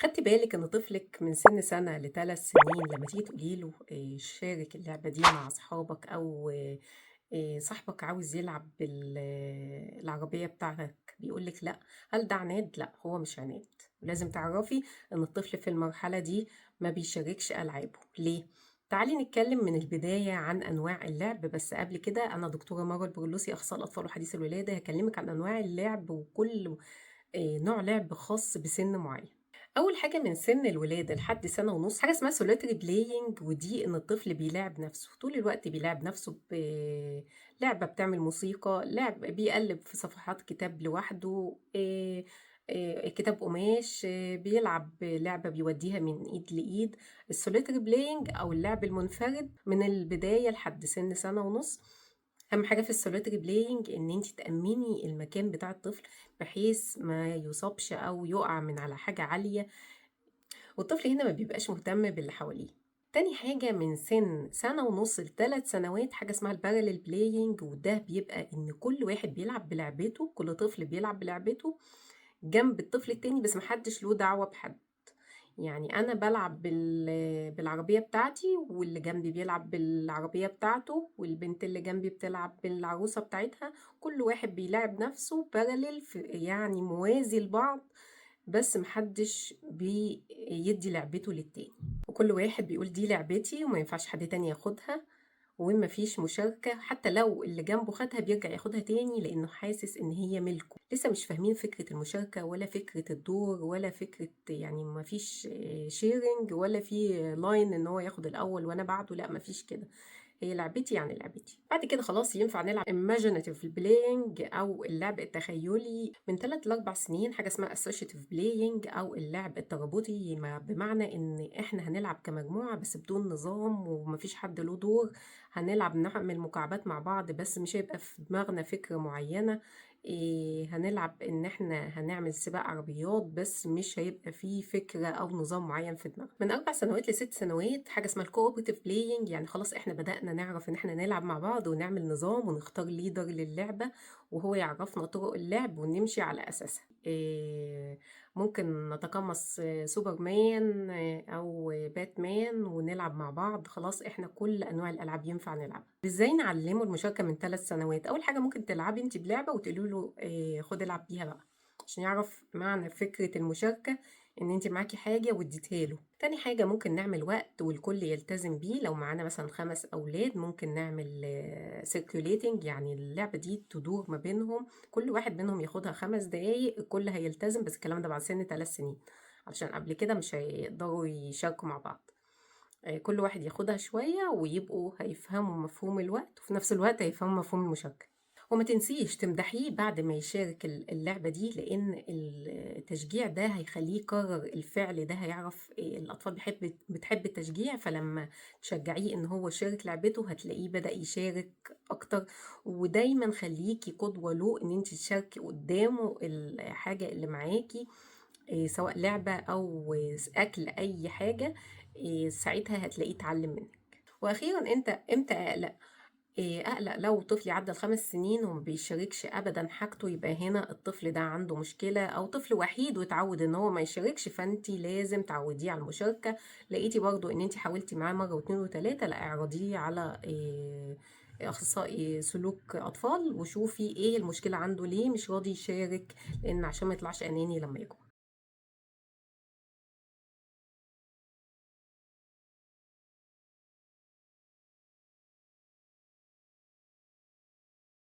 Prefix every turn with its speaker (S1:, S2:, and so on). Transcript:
S1: خدتِ بالِك إن طفلِك من سِن سَنة ل3 سنين لمّا تيجي تقولي له شارك اللعبة دي مع أصحابك أو صاحبك عاوز يلعب العربية بتاعتك بيقول لِك لأ، هل ده عناد؟ لأ، هو مش عناد، ولازم تعرفي إن الطفل في المرحلة دي ما بيشاركش ألعابه، ليه؟ تعالي نتكلم من البداية عن أنواع اللعب، بس قبل كده أنا دكتورة مروة البرلوسي أخصائية الأطفال وحديث الولادة، هاكلمِك عن أنواع اللعب وكل نوع لعب خاص بسِن معين. أول حاجة من سن الولادة لحد سنة ونص حاجة اسمها solitary playing، ودي إن الطفل بيلاعب نفسه طول الوقت، بيلاعب نفسه بلعبة بتعمل موسيقى، لعب بيقلب في صفحات كتاب لوحده، كتاب قماش، بيلعب لعبة بيوديها من إيد لإيد. الsolitary playing أو اللعب المنفرد من البداية لحد سن سنة ونص. أهم حاجة في الsolitary playing إن أنتِ تأمِّني المكان بتاع الطفل بحيث ما يُصابش أو يُقع من على حاجة عالية، والطفل هنا ما بيبقاش مهتم باللي حواليه. تاني حاجة من سن سنة ونص ل3 سنوات حاجة اسمها الparallel playing، وده بيبقى إن كل واحد بيلعب بلعبته، كل طفل بيلعب بلعبته جنب الطفل التاني بس ما حدش له دعوة بحد. يعني أنا بالعب بالعربية بتاعتي واللي جنبي بيلعب بالعربية بتاعته والبنت اللي جنبي بتلعب بالعروسة بتاعتها، كل واحد بيلاعب نفسه parallel يعني موازي لبعض، بس ما حدش بيدّي لعبته للتاني، وكل واحد بيقول دي لعبتي وما ينفعش حد تاني ياخدها، وما فيش مشاركة، حتى لو اللي جنبه خدها بيرجع ياخدها تاني لأنه حاسس إن هي ملكه. لسه مش فاهمين فكرة المشاركة ولا فكرة الدور ولا فكرة، يعني ما فيش sharing ولا في line إن هو ياخد الأول وأنا بعده، لأ ما فيش كده. هي لعبتي يعني لعبتي. بعد كده خلاص ينفع نلعب imaginative playing أو اللعب التخيلي من 3 ل4 سنين، حاجة اسمها associative playing أو اللعب الترابطي، بمعنى إن إحنا هنلعب كمجموعة بس بدون نظام ومفيش حد له دور، هنلعب نعمل مكعبات مع بعض بس مش هيبقى في دماغنا فكرة معينة. هنلعب إن إحنا هنعمل سباق عربيات بس مش هيبقى فيه فكرة أو نظام معين في دماغنا. من 4 سنوات ل6 سنوات حاجة اسمها الcooperative playing، يعني خلاص إحنا بدأنا نعرف إن إحنا نلعب مع بعض ونعمل نظام ونختار leader للعبة وهو يعرفنا طرق اللعب ونمشي على أساسها. ممكن نتقمص سوبرمان أو باتمان ونلعب مع بعض، خلاص إحنا كل أنواع الألعاب ينفع نلعبها. إزاي نعلمه المشاركة من 3 سنوات؟ أول حاجة ممكن تلعبي أنتِ بلعبة وتقولي له خد العب بيها بقى، عشان يعرف معنى فكرة المشاركة إن أنتِ معاكِ حاجة واديتيها له. تاني حاجة ممكن نعمل وقت والكل يلتزم بيه، لو معانا مثلًا 5 أولاد ممكن نعمل circulating، يعني اللعبة دي تدور ما بينهم، كل واحد منهم ياخدها 5 دقايق، الكل هيلتزم، بس الكلام ده بعد سن 3 سنين، علشان قبل كده مش هيقدروا يشاركوا مع بعض. كل واحد ياخدها شوية ويبقوا هيفهموا مفهوم الوقت وفي نفس الوقت هيفهموا مفهوم المشاركة. وما تنسيش تمدحيه بعد ما يشارك اللعبة دي، لأن التشجيع ده هيخليه يكرر الفعل ده، هيعرف الأطفال بتحب التشجيع، فلما تشجعيه إن هو يشارك لعبته هتلاقيه بدأ يشارك أكتر. ودايما خليكي قدوة له إن انت تشاركي قدامه الحاجة اللي معاكي، سواء لعبة أو أكل أي حاجة، ساعتها هتلاقيه اتعلم منك. وأخيرا أنت إمتى أقلق؟ أقلق لو طفلي عدى ال5 سنين وما بيشاركش أبدا حاجته، يبقى هنا الطفل ده عنده مشكلة، أو طفل وحيد واتعود إن هو ما يشاركش، فأنت لازم تعوديه على المشاركة. لقيتي برضو إن أنت حاولتي معاه مرة واتنين وتلاتة، لا اعرضيه على أخصائي سلوك أطفال وشوفي إيه المشكلة عنده، ليه مش راضي يشارك، لأن عشان ما يطلعش أناني لما يكبر.